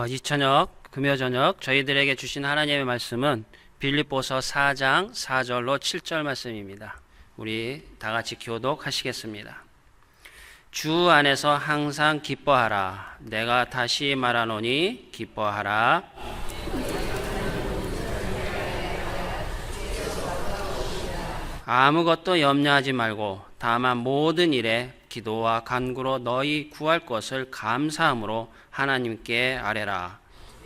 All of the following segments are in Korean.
이 저녁, 금요 저녁 저희들에게 주신 하나님의 말씀은 빌립보서 4장 4절로 7절 말씀입니다. 우리 다 같이 교독하시겠습니다. 주 안에서 항상 기뻐하라. 내가 다시 말하노니 기뻐하라. 아무것도 염려하지 말고 다만 모든 일에 기도와 간구로 너희 구할 것을 감사함으로 하나님께 아뢰라.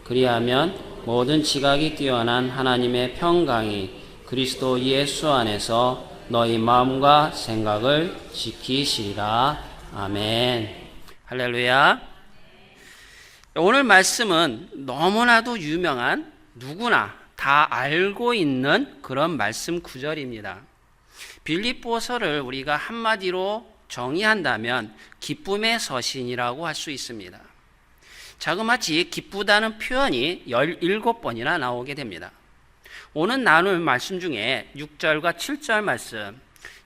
그리하면 모든 지각이 뛰어난 하나님의 평강이 그리스도 예수 안에서 너희 마음과 생각을 지키시리라. 아멘. 할렐루야. 오늘 말씀은 너무나도 유명한 누구나 다 알고 있는 그런 말씀 구절입니다. 빌립보서를 우리가 한마디로 정의한다면 기쁨의 서신이라고 할 수 있습니다. 자그마치 기쁘다는 표현이 17번이나 나오게 됩니다. 오늘 나눌 말씀 중에 6절과 7절 말씀,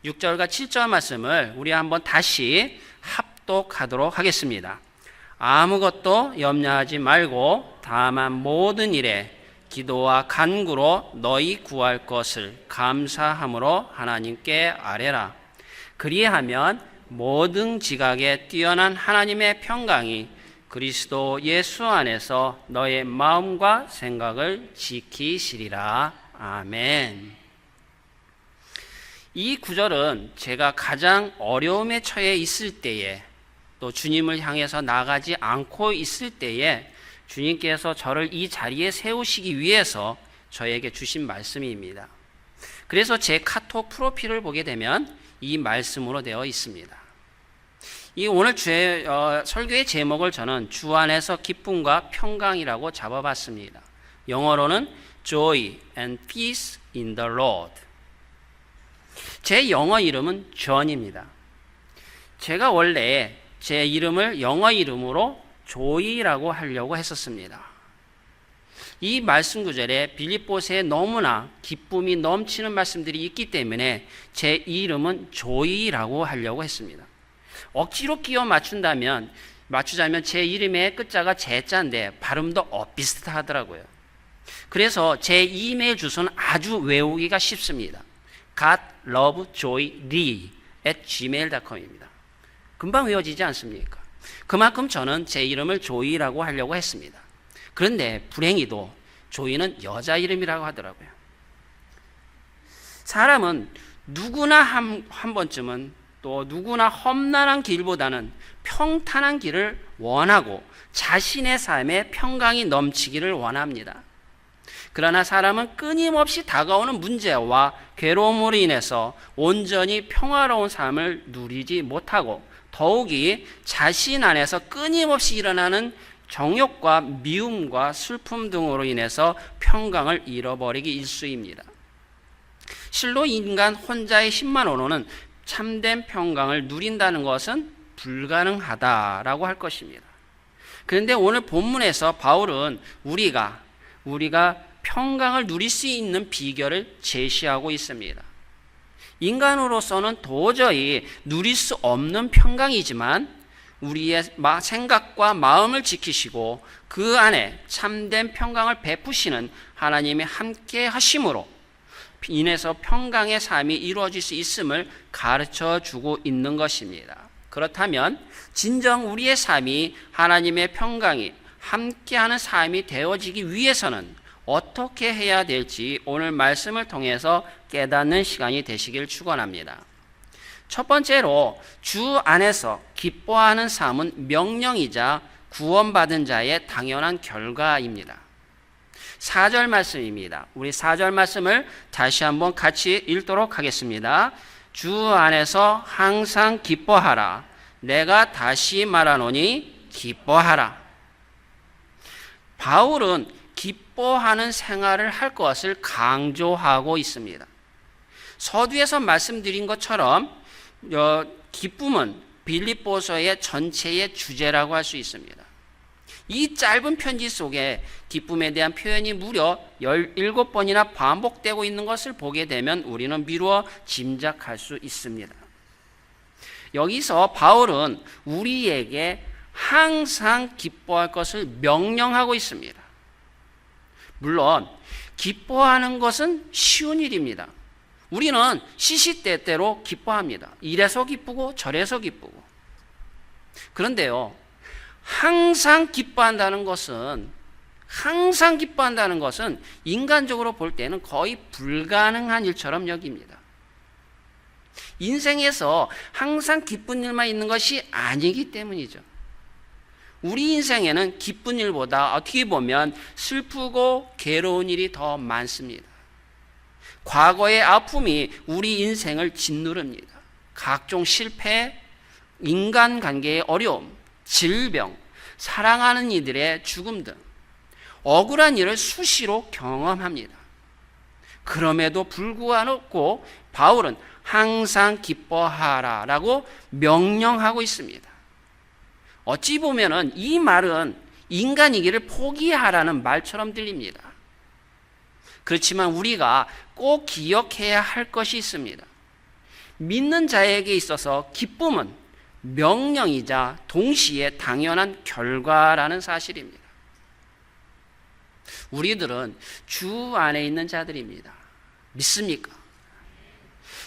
6절과 7절 말씀을 우리 한번 다시 합독하도록 하겠습니다. 아무것도 염려하지 말고 다만 모든 일에 기도와 간구로 너희 구할 것을 감사함으로 하나님께 아뢰라. 그리하면 모든 지각에 뛰어난 하나님의 평강이 그리스도 예수 안에서 너의 마음과 생각을 지키시리라. 아멘. 이 구절은 제가 가장 어려움에 처해 있을 때에, 또 주님을 향해서 나가지 않고 있을 때에 주님께서 저를 이 자리에 세우시기 위해서 저에게 주신 말씀입니다. 그래서 제 카톡 프로필을 보게 되면 이 말씀으로 되어 있습니다. 이 오늘 설교의 제목을 저는 주 안에서 기쁨과 평강이라고 잡아봤습니다. 영어로는 Joy and Peace in the Lord. 제 영어 이름은 존입니다. 제가 원래 제 이름을 영어 이름으로 조이라고 하려고 했었습니다. 이 말씀 구절에 빌립보서에 너무나 기쁨이 넘치는 말씀들이 있기 때문에 제 이름은 조이라고 하려고 했습니다. 억지로 끼워 맞추자면 제 이름의 끝자가 제자인데 발음도 비슷하더라고요. 그래서 제 이메일 주소는 아주 외우기가 쉽습니다. godlovejoylee@gmail.com입니다. 금방 외워지지 않습니까? 그만큼 저는 제 이름을 조이라고 하려고 했습니다. 그런데 불행히도 조이는 여자 이름이라고 하더라고요. 사람은 누구나 한 번쯤은, 또 누구나 험난한 길보다는 평탄한 길을 원하고 자신의 삶에 평강이 넘치기를 원합니다. 그러나 사람은 끊임없이 다가오는 문제와 괴로움으로 인해서 온전히 평화로운 삶을 누리지 못하고 더욱이 자신 안에서 끊임없이 일어나는 정욕과 미움과 슬픔 등으로 인해서 평강을 잃어버리기 일쑤입니다. 실로 인간 혼자의 힘만으로는 참된 평강을 누린다는 것은 불가능하다라고 할 것입니다. 그런데 오늘 본문에서 바울은 우리가 평강을 누릴 수 있는 비결을 제시하고 있습니다. 인간으로서는 도저히 누릴 수 없는 평강이지만 우리의 생각과 마음을 지키시고 그 안에 참된 평강을 베푸시는 하나님이 함께 하심으로 인해서 평강의 삶이 이루어질 수 있음을 가르쳐 주고 있는 것입니다. 그렇다면 진정 우리의 삶이 하나님의 평강이 함께하는 삶이 되어지기 위해서는 어떻게 해야 될지 오늘 말씀을 통해서 깨닫는 시간이 되시길 축원합니다. 첫 번째로 주 안에서 기뻐하는 삶은 명령이자 구원받은 자의 당연한 결과입니다. 4절 말씀입니다. 우리 4절 말씀을 다시 한번 같이 읽도록 하겠습니다. 주 안에서 항상 기뻐하라. 내가 다시 말하노니 기뻐하라. 바울은 기뻐하는 생활을 할 것을 강조하고 있습니다. 서두에서 말씀드린 것처럼 기쁨은 빌립보서의 전체의 주제라고 할 수 있습니다. 이 짧은 편지 속에 기쁨에 대한 표현이 무려 17번이나 반복되고 있는 것을 보게 되면 우리는 미루어 짐작할 수 있습니다. 여기서 바울은 우리에게 항상 기뻐할 것을 명령하고 있습니다. 물론 기뻐하는 것은 쉬운 일입니다. 우리는 시시때때로 기뻐합니다. 이래서 기쁘고 저래서 기쁘고. 그런데요, 항상 기뻐한다는 것은 인간적으로 볼 때는 거의 불가능한 일처럼 여깁니다. 인생에서 항상 기쁜 일만 있는 것이 아니기 때문이죠. 우리 인생에는 기쁜 일보다 어떻게 보면 슬프고 괴로운 일이 더 많습니다. 과거의 아픔이 우리 인생을 짓누릅니다. 각종 실패, 인간관계의 어려움, 질병, 사랑하는 이들의 죽음 등 억울한 일을 수시로 경험합니다. 그럼에도 불구하고 바울은 항상 기뻐하라라고 명령하고 있습니다. 어찌 보면은 이 말은 인간이기를 포기하라는 말처럼 들립니다. 그렇지만 우리가 꼭 기억해야 할 것이 있습니다. 믿는 자에게 있어서 기쁨은 명령이자 동시에 당연한 결과라는 사실입니다. 우리들은 주 안에 있는 자들입니다. 믿습니까?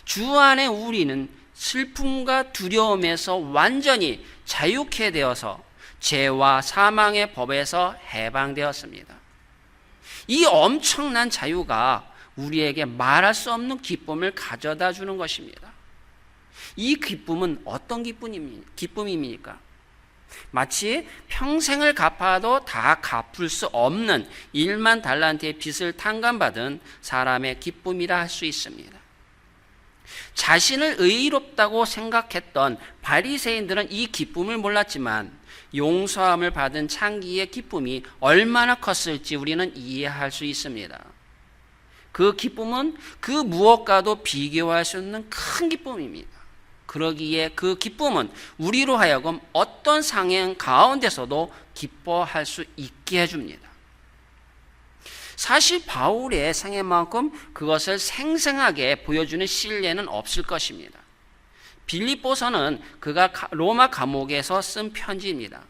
주 안에 우리는 슬픔과 두려움에서 완전히 자유케 되어서 죄와 사망의 법에서 해방되었습니다. 이 엄청난 자유가 우리에게 말할 수 없는 기쁨을 가져다 주는 것입니다. 이 기쁨은 어떤 기쁨입니까? 마치 평생을 갚아도 다 갚을 수 없는 1만 달란트의 빚을 탕감받은 사람의 기쁨이라 할 수 있습니다. 자신을 의롭다고 생각했던 바리새인들은 이 기쁨을 몰랐지만 용서함을 받은 창기의 기쁨이 얼마나 컸을지 우리는 이해할 수 있습니다. 그 기쁨은 그 무엇과도 비교할 수 없는 큰 기쁨입니다. 그러기에 그 기쁨은 우리로 하여금 어떤 상황 가운데서도 기뻐할 수 있게 해줍니다. 사실 바울의 생애만큼 그것을 생생하게 보여주는 신뢰는 없을 것입니다. 빌립보서는 그가 로마 감옥에서 쓴 편지입니다.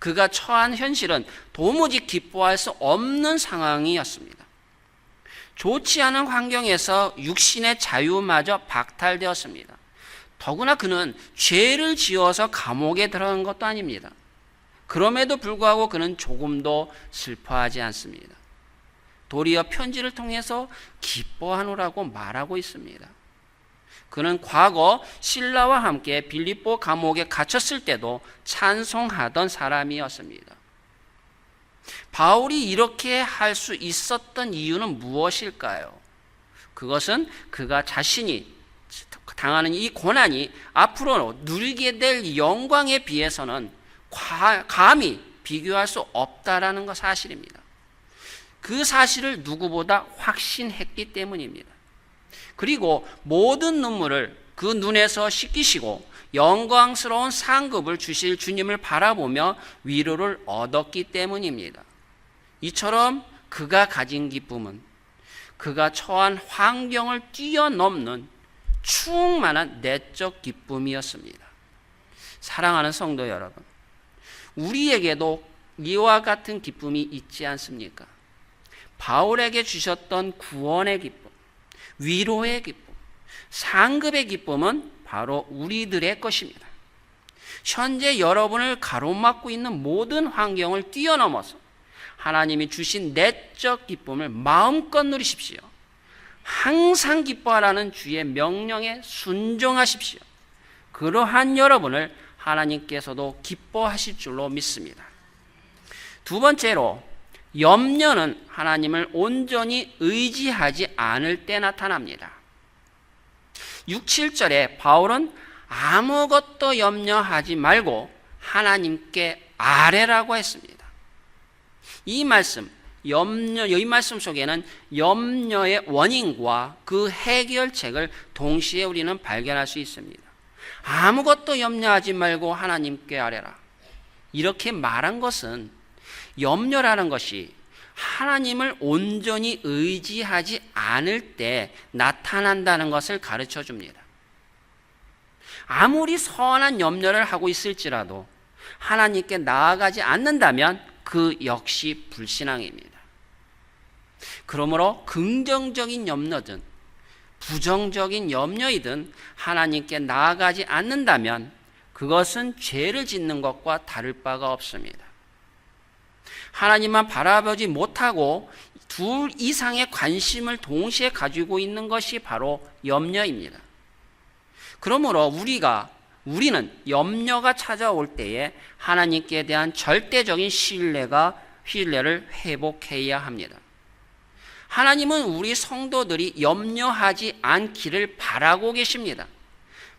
그가 처한 현실은 도무지 기뻐할 수 없는 상황이었습니다. 좋지 않은 환경에서 육신의 자유마저 박탈되었습니다. 더구나 그는 죄를 지어서 감옥에 들어간 것도 아닙니다. 그럼에도 불구하고 그는 조금도 슬퍼하지 않습니다. 도리어 편지를 통해서 기뻐하노라고 말하고 있습니다. 그는 과거 실라와 함께 빌립보 감옥에 갇혔을 때도 찬송하던 사람이었습니다. 바울이 이렇게 할 수 있었던 이유는 무엇일까요? 그것은 그가 자신이 당하는 이 고난이 앞으로 누리게 될 영광에 비해서는 감히 비교할 수 없다라는 것 사실입니다. 그 사실을 누구보다 확신했기 때문입니다. 그리고 모든 눈물을 그 눈에서 씻기시고 영광스러운 상급을 주실 주님을 바라보며 위로를 얻었기 때문입니다. 이처럼 그가 가진 기쁨은 그가 처한 환경을 뛰어넘는 충만한 내적 기쁨이었습니다. 사랑하는 성도 여러분, 우리에게도 이와 같은 기쁨이 있지 않습니까? 바울에게 주셨던 구원의 기쁨, 위로의 기쁨, 상급의 기쁨은 바로 우리들의 것입니다. 현재 여러분을 가로막고 있는 모든 환경을 뛰어넘어서 하나님이 주신 내적 기쁨을 마음껏 누리십시오. 항상 기뻐하라는 주의 명령에 순종하십시오. 그러한 여러분을 하나님께서도 기뻐하실 줄로 믿습니다. 두 번째로, 염려는 하나님을 온전히 의지하지 않을 때 나타납니다. 6, 7절에 바울은 아무것도 염려하지 말고 하나님께 아뢰라고 했습니다. 이 말씀 속에는 염려의 원인과 그 해결책을 동시에 우리는 발견할 수 있습니다. 아무것도 염려하지 말고 하나님께 아뢰라. 이렇게 말한 것은 염려라는 것이 하나님을 온전히 의지하지 않을 때 나타난다는 것을 가르쳐 줍니다. 아무리 선한 염려를 하고 있을지라도 하나님께 나아가지 않는다면 그 역시 불신앙입니다. 그러므로 긍정적인 염려든 부정적인 염려이든 하나님께 나아가지 않는다면 그것은 죄를 짓는 것과 다를 바가 없습니다. 하나님만 바라보지 못하고 둘 이상의 관심을 동시에 가지고 있는 것이 바로 염려입니다. 그러므로 우리는 염려가 찾아올 때에 하나님께 대한 절대적인 신뢰를 회복해야 합니다. 하나님은 우리 성도들이 염려하지 않기를 바라고 계십니다.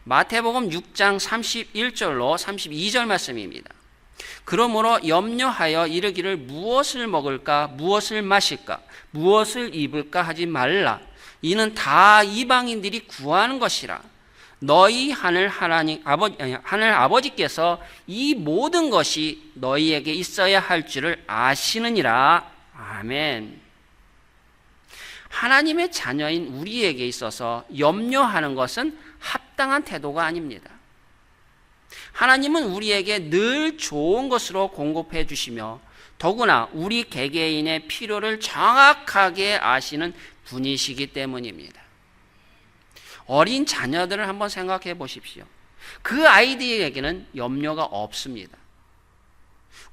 마태복음 6장 31절로 32절 말씀입니다. 그러므로 염려하여 이르기를 무엇을 먹을까, 무엇을 마실까, 무엇을 입을까 하지 말라. 이는 다 이방인들이 구하는 것이라. 너희 하늘 아버지께서 이 모든 것이 너희에게 있어야 할 줄을 아시느니라. 아멘. 하나님의 자녀인 우리에게 있어서 염려하는 것은 합당한 태도가 아닙니다. 하나님은 우리에게 늘 좋은 것으로 공급해 주시며 더구나 우리 개개인의 필요를 정확하게 아시는 분이시기 때문입니다. 어린 자녀들을 한번 생각해 보십시오. 그 아이들에게는 염려가 없습니다.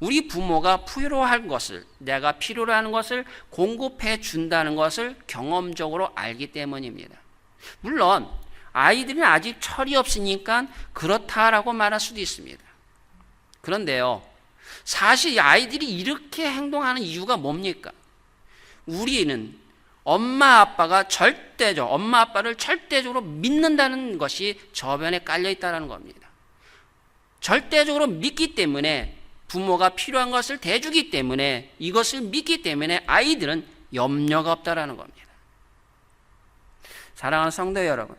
우리 부모가 필요한 것을, 내가 필요로 하는 것을 공급해 준다는 것을 경험적으로 알기 때문입니다. 물론 아이들은 아직 철이 없으니까 그렇다라고 말할 수도 있습니다. 그런데요, 사실 아이들이 이렇게 행동하는 이유가 뭡니까? 우리는 엄마 아빠를 절대적으로 믿는다는 것이 저변에 깔려 있다는 겁니다. 절대적으로 믿기 때문에, 부모가 필요한 것을 대주기 때문에, 이것을 믿기 때문에 아이들은 염려가 없다라는 겁니다. 사랑하는 성도 여러분,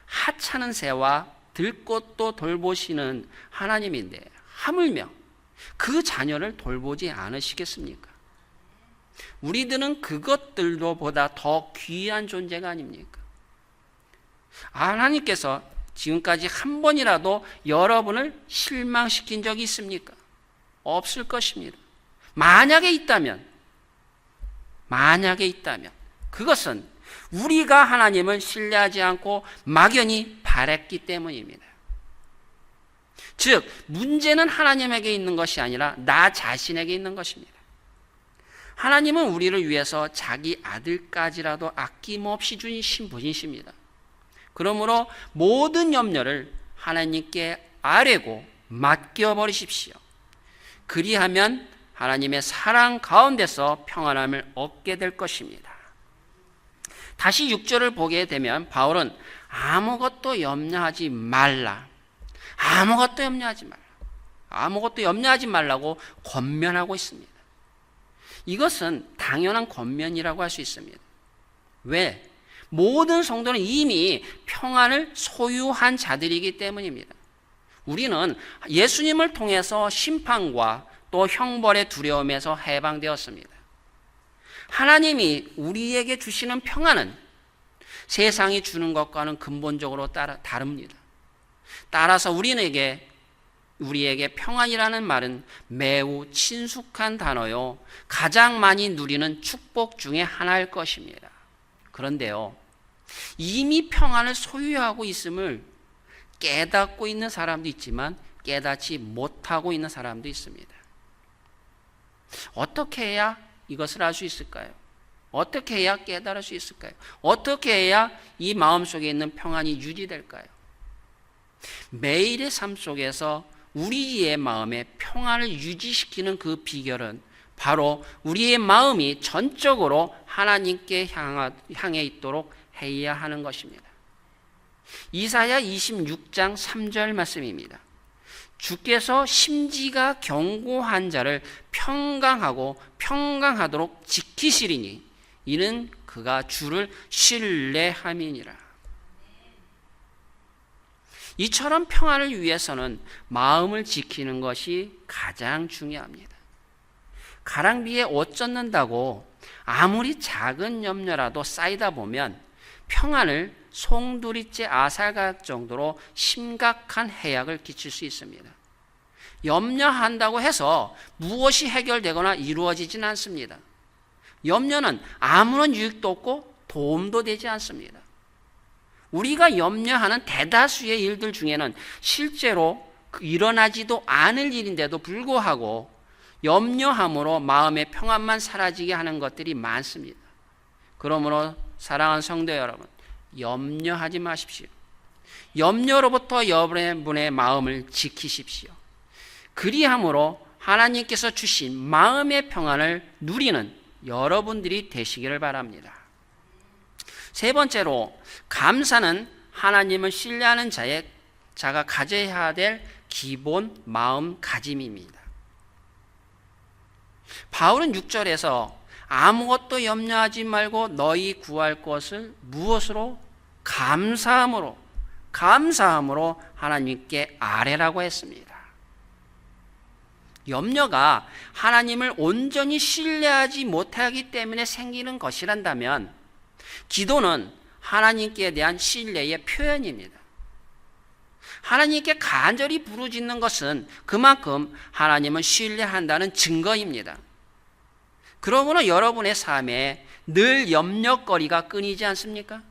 하찮은 새와 들꽃도 돌보시는 하나님인데 하물며 그 자녀를 돌보지 않으시겠습니까? 우리들은 그것들보다 더 귀한 존재가 아닙니까? 하나님께서 지금까지 한 번이라도 여러분을 실망시킨 적이 있습니까? 없을 것입니다. 만약에 있다면 그것은 우리가 하나님을 신뢰하지 않고 막연히 바랬기 때문입니다. 즉, 문제는 하나님에게 있는 것이 아니라 나 자신에게 있는 것입니다. 하나님은 우리를 위해서 자기 아들까지라도 아낌없이 주신 분이십니다. 그러므로 모든 염려를 하나님께 아뢰고 맡겨버리십시오. 그리하면 하나님의 사랑 가운데서 평안함을 얻게 될 것입니다. 다시 6절을 보게 되면 바울은 아무것도 염려하지 말라고 권면하고 있습니다. 이것은 당연한 권면이라고 할 수 있습니다. 왜? 모든 성도는 이미 평안을 소유한 자들이기 때문입니다. 우리는 예수님을 통해서 심판과 또 형벌의 두려움에서 해방되었습니다. 하나님이 우리에게 주시는 평안은 세상이 주는 것과는 근본적으로 다릅니다. 따라서 우리에게 평안이라는 말은 매우 친숙한 단어요, 가장 많이 누리는 축복 중에 하나일 것입니다. 그런데요, 이미 평안을 소유하고 있음을 깨닫고 있는 사람도 있지만 깨닫지 못하고 있는 사람도 있습니다. 어떻게 해야 이것을 알 수 있을까요? 어떻게 해야 깨달을 수 있을까요? 어떻게 해야 이 마음속에 있는 평안이 유지될까요? 매일의 삶 속에서 우리의 마음에 평안을 유지시키는 그 비결은 바로 우리의 마음이 전적으로 하나님께 향해 있도록 해야 하는 것입니다. 이사야 26장 3절 말씀입니다. 주께서 심지가 견고한 자를 평강하도록 지키시리니 이는 그가 주를 신뢰함이니라. 이처럼 평안을 위해서는 마음을 지키는 것이 가장 중요합니다. 가랑비에 옷 젖는다고 아무리 작은 염려라도 쌓이다 보면 평안을 송두리째 앗아갈 정도로 심각한 해악을 끼칠 수 있습니다. 염려한다고 해서 무엇이 해결되거나 이루어지지는 않습니다. 염려는 아무런 유익도 없고 도움도 되지 않습니다. 우리가 염려하는 대다수의 일들 중에는 실제로 일어나지도 않을 일인데도 불구하고 염려함으로 마음의 평안만 사라지게 하는 것들이 많습니다. 그러므로 사랑하는 성도 여러분, 염려하지 마십시오. 염려로부터 여러분의 마음을 지키십시오. 그리함으로 하나님께서 주신 마음의 평안을 누리는 여러분들이 되시기를 바랍니다. 세 번째로, 감사는 하나님을 신뢰하는 자가 가져야 될 기본 마음가짐입니다. 바울은 6절에서 아무것도 염려하지 말고 너희 구할 것을 무엇으로? 감사함으로 하나님께 아뢰라고 했습니다. 염려가 하나님을 온전히 신뢰하지 못하기 때문에 생기는 것이란다면 기도는 하나님께 대한 신뢰의 표현입니다. 하나님께 간절히 부르짖는 것은 그만큼 하나님을 신뢰한다는 증거입니다. 그러므로 여러분의 삶에 늘 염려거리가 끊이지 않습니까?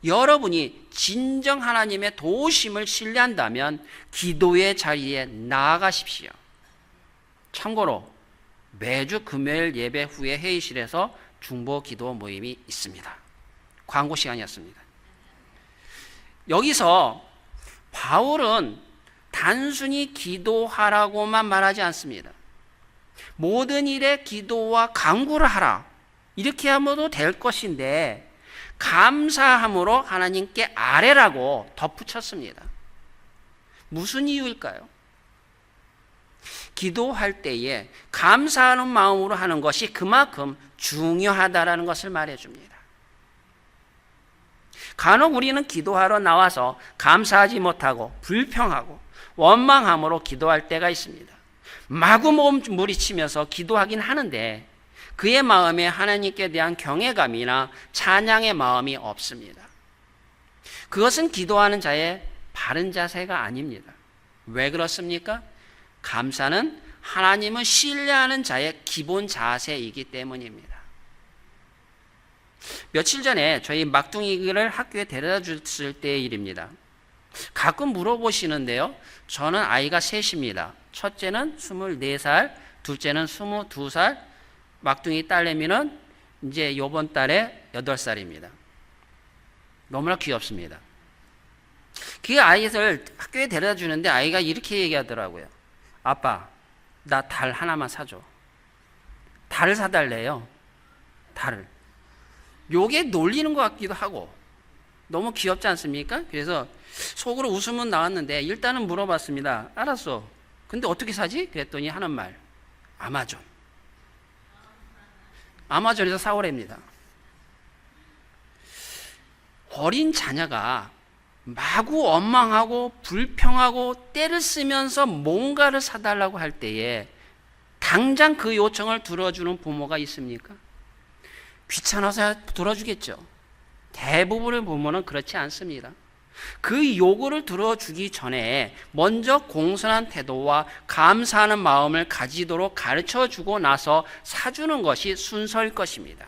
여러분이 진정 하나님의 도우심을 신뢰한다면 기도의 자리에 나아가십시오. 참고로 매주 금요일 예배 후에 회의실에서 중보 기도 모임이 있습니다. 광고 시간이었습니다. 여기서 바울은 단순히 기도하라고만 말하지 않습니다. 모든 일에 기도와 간구를 하라, 이렇게 하면 될 것인데 감사함으로 하나님께 아뢰라고 덧붙였습니다. 무슨 이유일까요? 기도할 때에 감사하는 마음으로 하는 것이 그만큼 중요하다라는 것을 말해줍니다. 간혹 우리는 기도하러 나와서 감사하지 못하고 불평하고 원망함으로 기도할 때가 있습니다. 마구 몸부리치면서 기도하긴 하는데 그의 마음에 하나님께 대한 경외감이나 찬양의 마음이 없습니다. 그것은 기도하는 자의 바른 자세가 아닙니다. 왜 그렇습니까? 감사는 하나님을 신뢰하는 자의 기본 자세이기 때문입니다. 며칠 전에 저희 막둥이를 학교에 데려다 줬을 때의 일입니다. 가끔 물어보시는데요. 저는 아이가 셋입니다. 첫째는 24살, 둘째는 22살, 막둥이 딸내미는 이제 이번 달에 8살입니다. 너무나 귀엽습니다. 그 아이를 학교에 데려다 주는데 아이가 이렇게 얘기하더라고요. 아빠, 나 달 하나만 사줘. 달을 사달래요. 달을. 요게 놀리는 것 같기도 하고 너무 귀엽지 않습니까? 그래서 속으로 웃음은 나왔는데 일단은 물어봤습니다. 알았어. 근데 어떻게 사지? 그랬더니 하는 말. 아마존. 아마존에서 사오랍니다. 어린 자녀가 마구 원망하고 불평하고 때를 쓰면서 뭔가를 사달라고 할 때에 당장 그 요청을 들어주는 부모가 있습니까? 귀찮아서 들어주겠죠. 대부분의 부모는 그렇지 않습니다. 그 요구를 들어주기 전에 먼저 공손한 태도와 감사하는 마음을 가지도록 가르쳐주고 나서 사주는 것이 순서일 것입니다.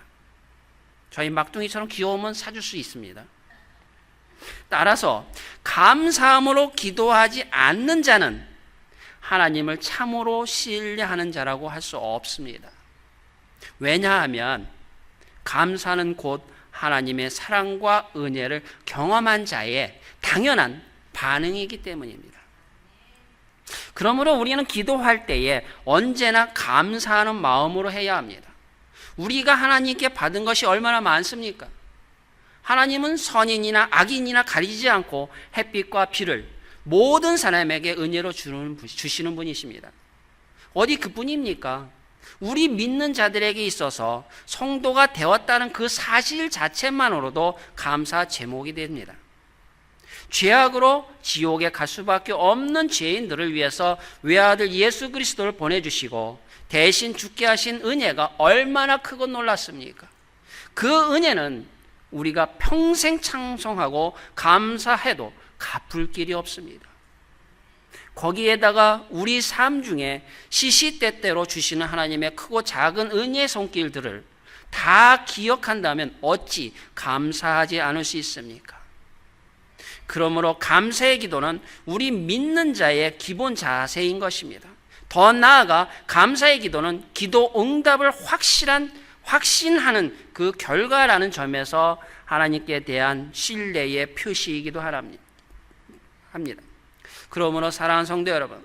저희 막둥이처럼 귀여우면 사줄 수 있습니다. 따라서 감사함으로 기도하지 않는 자는 하나님을 참으로 신뢰하는 자라고 할 수 없습니다. 왜냐하면 감사는 곧 하나님의 사랑과 은혜를 경험한 자의 당연한 반응이기 때문입니다. 그러므로 우리는 기도할 때에 언제나 감사하는 마음으로 해야 합니다. 우리가 하나님께 받은 것이 얼마나 많습니까? 하나님은 선인이나 악인이나 가리지 않고 햇빛과 비를 모든 사람에게 은혜로 주시는 분이십니다. 어디 그뿐입니까? 우리 믿는 자들에게 있어서 성도가 되었다는 그 사실 자체만으로도 감사 제목이 됩니다. 죄악으로 지옥에 갈 수밖에 없는 죄인들을 위해서 외아들 예수 그리스도를 보내주시고 대신 죽게 하신 은혜가 얼마나 크고 놀랐습니까? 그 은혜는 우리가 평생 찬송하고 감사해도 갚을 길이 없습니다. 거기에다가 우리 삶 중에 시시때때로 주시는 하나님의 크고 작은 은혜의 손길들을 다 기억한다면 어찌 감사하지 않을 수 있습니까? 그러므로 감사의 기도는 우리 믿는 자의 기본 자세인 것입니다. 더 나아가 감사의 기도는 기도 응답을 확신하는 그 결과라는 점에서 하나님께 대한 신뢰의 표시이기도 합니다. 그러므로 사랑하는 성도 여러분,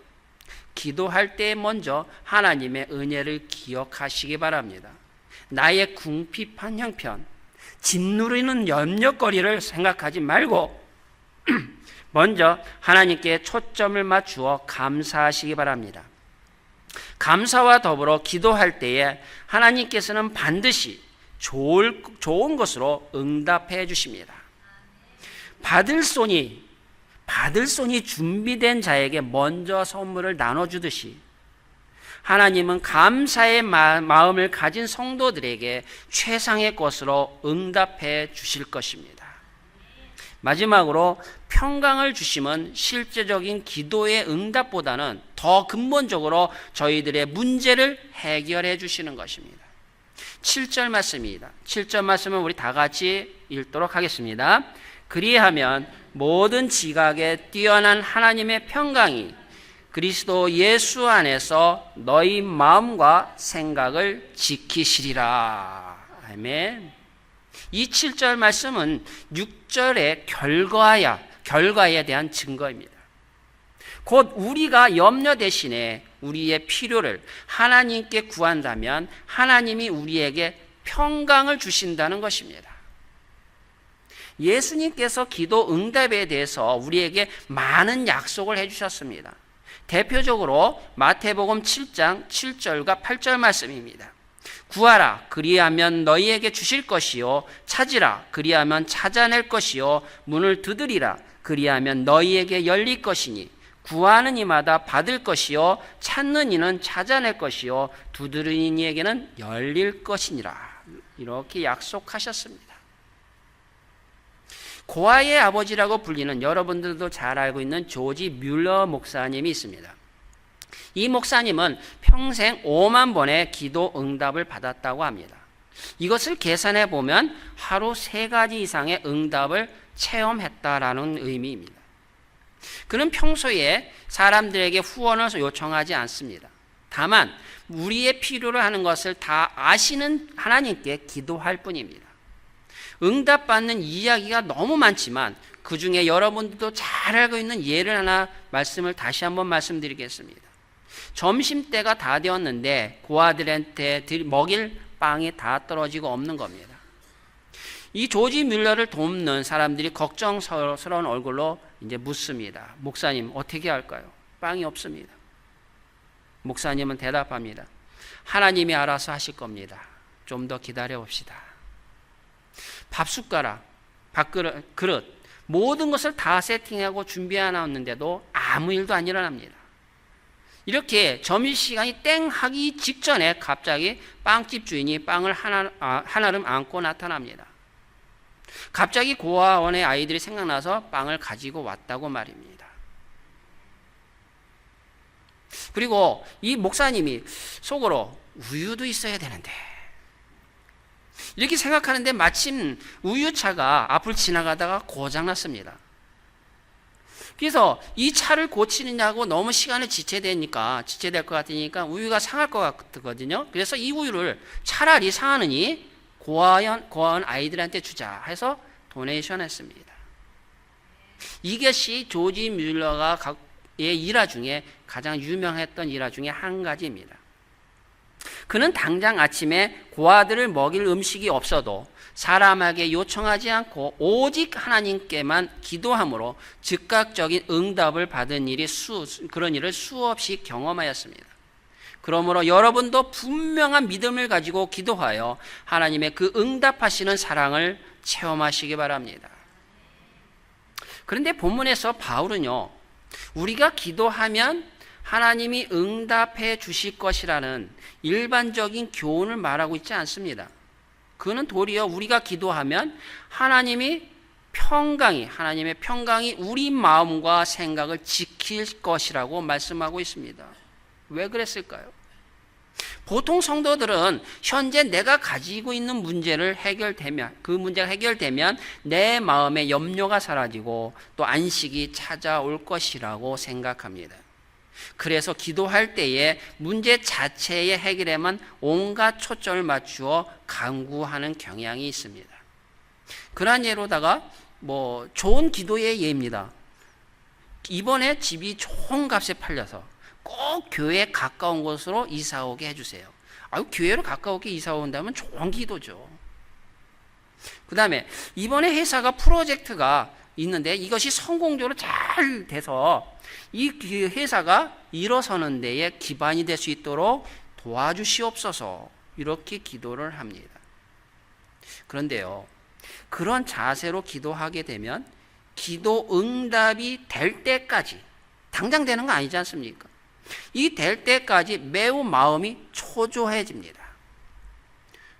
기도할 때 먼저 하나님의 은혜를 기억하시기 바랍니다. 나의 궁핍한 형편, 짓누르는 염려거리를 생각하지 말고 먼저 하나님께 초점을 맞추어 감사하시기 바랍니다. 감사와 더불어 기도할 때에 하나님께서는 반드시 좋은 것으로 응답해 주십니다. 받을 손이 준비된 자에게 먼저 선물을 나눠주듯이 하나님은 감사의 마음을 가진 성도들에게 최상의 것으로 응답해 주실 것입니다. 마지막으로 평강을 주심은 실제적인 기도의 응답보다는 더 근본적으로 저희들의 문제를 해결해 주시는 것입니다. 7절 말씀입니다. 7절 말씀은 우리 다 같이 읽도록 하겠습니다. 그리하면 모든 지각에 뛰어난 하나님의 평강이 그리스도 예수 안에서 너희 마음과 생각을 지키시리라. 아멘. 이 7절 말씀은 6절의 결과에 대한 증거입니다. 곧 우리가 염려 대신에 우리의 필요를 하나님께 구한다면 하나님이 우리에게 평강을 주신다는 것입니다. 예수님께서 기도 응답에 대해서 우리에게 많은 약속을 해주셨습니다. 대표적으로 마태복음 7장 7절과 8절 말씀입니다. 구하라 그리하면 너희에게 주실 것이요 찾으라 그리하면 찾아낼 것이요 문을 두드리라 그리하면 너희에게 열릴 것이니 구하는 이마다 받을 것이요 찾는 이는 찾아낼 것이요 두드리는 이에게는 열릴 것이니라. 이렇게 약속하셨습니다. 고아의 아버지라고 불리는 여러분들도 잘 알고 있는 조지 뮬러 목사님이 있습니다. 이 목사님은 평생 5만 번의 기도 응답을 받았다고 합니다. 이것을 계산해 보면 하루 3가지 이상의 응답을 체험했다라는 의미입니다. 그는 평소에 사람들에게 후원을 요청하지 않습니다. 다만 우리의 필요로 하는 것을 다 아시는 하나님께 기도할 뿐입니다. 응답받는 이야기가 너무 많지만 그 중에 여러분들도 잘 알고 있는 예를 하나 말씀을 다시 한번 말씀드리겠습니다. 점심때가 다 되었는데 고아들한테 먹일 빵이 다 떨어지고 없는 겁니다. 이 조지 뮬러를 돕는 사람들이 걱정스러운 얼굴로 이제 묻습니다. 목사님 어떻게 할까요? 빵이 없습니다. 목사님은 대답합니다. 하나님이 알아서 하실 겁니다. 좀 더 기다려 봅시다. 밥숟가락, 밥그릇, 그릇 모든 것을 다 세팅하고 준비해 놨는데도 아무 일도 안 일어납니다. 이렇게 점심시간이 땡 하기 직전에 갑자기 빵집 주인이 빵을 하나름 안고 나타납니다. 갑자기 고아원의 아이들이 생각나서 빵을 가지고 왔다고 말입니다. 그리고 이 목사님이 속으로 우유도 있어야 되는데 이렇게 생각하는데 마침 우유차가 앞을 지나가다가 고장났습니다. 그래서 이 차를 고치느냐고 너무 시간을 지체될 것 같으니까 우유가 상할 것 같거든요. 그래서 이 우유를 차라리 상하느니 고아원 아이들한테 주자 해서 도네이션 했습니다. 이것이 조지 뮬러의 일화 중에 가장 유명했던 일화 중에 한 가지입니다. 그는 당장 아침에 고아들을 먹일 음식이 없어도 사람에게 요청하지 않고 오직 하나님께만 기도함으로 즉각적인 응답을 받은 그런 일을 수없이 경험하였습니다. 그러므로 여러분도 분명한 믿음을 가지고 기도하여 하나님의 그 응답하시는 사랑을 체험하시기 바랍니다. 그런데 본문에서 바울은요, 우리가 기도하면 하나님이 응답해 주실 것이라는 일반적인 교훈을 말하고 있지 않습니다. 그는 도리어 우리가 기도하면 하나님이 평강이, 하나님의 평강이 우리 마음과 생각을 지킬 것이라고 말씀하고 있습니다. 왜 그랬을까요? 보통 성도들은 현재 내가 가지고 있는 문제를 해결되면, 그 문제가 해결되면 내 마음의 염려가 사라지고 또 안식이 찾아올 것이라고 생각합니다. 그래서 기도할 때에 문제 자체의 해결에만 온갖 초점을 맞추어 간구하는 경향이 있습니다. 그러한 예로다가 좋은 기도의 예입니다. 이번에 집이 좋은 값에 팔려서 꼭 교회에 가까운 곳으로 이사 오게 해주세요. 교회로 가까우게 이사 온다면 좋은 기도죠. 그 다음에 이번에 회사가 프로젝트가 있는데 이것이 성공적으로 잘 돼서 이 회사가 일어서는 데에 기반이 될 수 있도록 도와주시옵소서, 이렇게 기도를 합니다. 그런데요, 그런 자세로 기도하게 되면 기도 응답이 될 때까지, 당장 되는 거 아니지 않습니까? 이 될 때까지 매우 마음이 초조해집니다.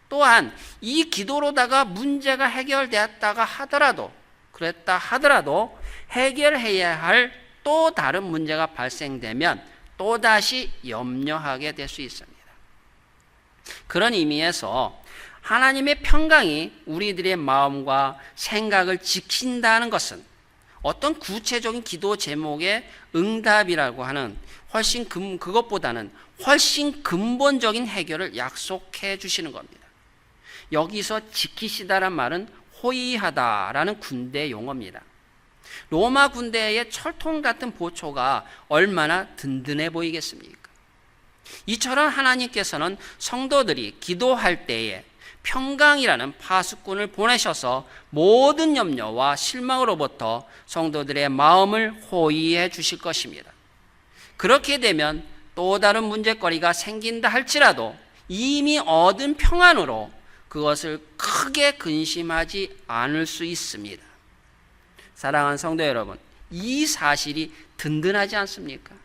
또한 이 기도로다가 문제가 해결되었다가 하더라도, 그랬다 하더라도 해결해야 할 또 다른 문제가 발생되면 또다시 염려하게 될 수 있습니다. 그런 의미에서 하나님의 평강이 우리들의 마음과 생각을 지킨다는 것은 어떤 구체적인 기도 제목의 응답이라고 하는 그것보다는 훨씬 근본적인 해결을 약속해 주시는 겁니다. 여기서 지키시다란 말은 호위하다라는 군대 용어입니다. 로마 군대의 철통 같은 보초가 얼마나 든든해 보이겠습니까? 이처럼 하나님께서는 성도들이 기도할 때에 평강이라는 파수꾼을 보내셔서 모든 염려와 실망으로부터 성도들의 마음을 호위해 주실 것입니다. 그렇게 되면 또 다른 문제거리가 생긴다 할지라도 이미 얻은 평안으로 그것을 크게 근심하지 않을 수 있습니다. 사랑하는 성도 여러분, 이 사실이 든든하지 않습니까?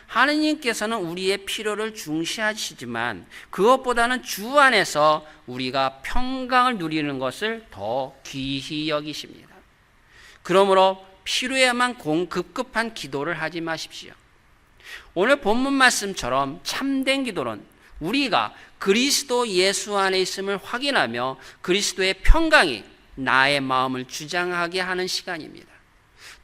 하느님께서는 우리의 필요를 중시하시지만 그것보다는 주 안에서 우리가 평강을 누리는 것을 더 귀히 여기십니다. 그러므로 필요에만 급급한 기도를 하지 마십시오. 오늘 본문 말씀처럼 참된 기도는 우리가 그리스도 예수 안에 있음을 확인하며 그리스도의 평강이 나의 마음을 주장하게 하는 시간입니다.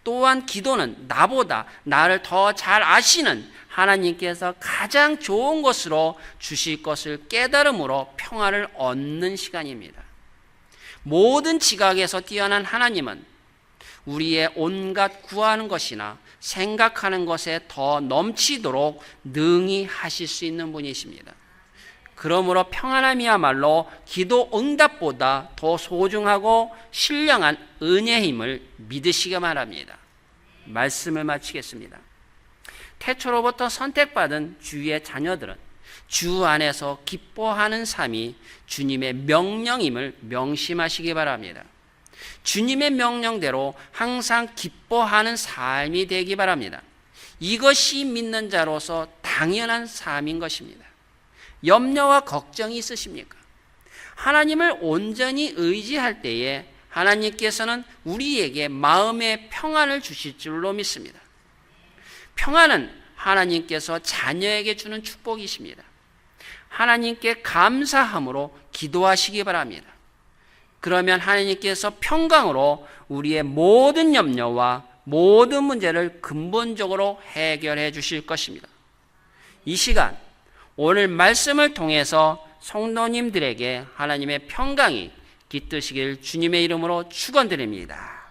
또한 기도는 나보다 나를 더 잘 아시는 하나님께서 가장 좋은 것으로 주실 것을 깨달음으로 평화를 얻는 시간입니다. 모든 지각에서 뛰어난 하나님은 우리의 온갖 구하는 것이나 생각하는 것에 더 넘치도록 능히 하실 수 있는 분이십니다. 그러므로 평안함이야말로 기도 응답보다 더 소중하고 신령한 은혜임을 믿으시기 바랍니다. 말씀을 마치겠습니다. 태초로부터 선택받은 주의 자녀들은 주 안에서 기뻐하는 삶이 주님의 명령임을 명심하시기 바랍니다. 주님의 명령대로 항상 기뻐하는 삶이 되기 바랍니다. 이것이 믿는 자로서 당연한 삶인 것입니다. 염려와 걱정이 있으십니까? 하나님을 온전히 의지할 때에 하나님께서는 우리에게 마음의 평안을 주실 줄로 믿습니다. 평안은 하나님께서 자녀에게 주는 축복이십니다. 하나님께 감사함으로 기도하시기 바랍니다. 그러면 하나님께서 평강으로 우리의 모든 염려와 모든 문제를 근본적으로 해결해 주실 것입니다. 이 시간 오늘 말씀을 통해서 성도님들에게 하나님의 평강이 깃드시길 주님의 이름으로 축원드립니다.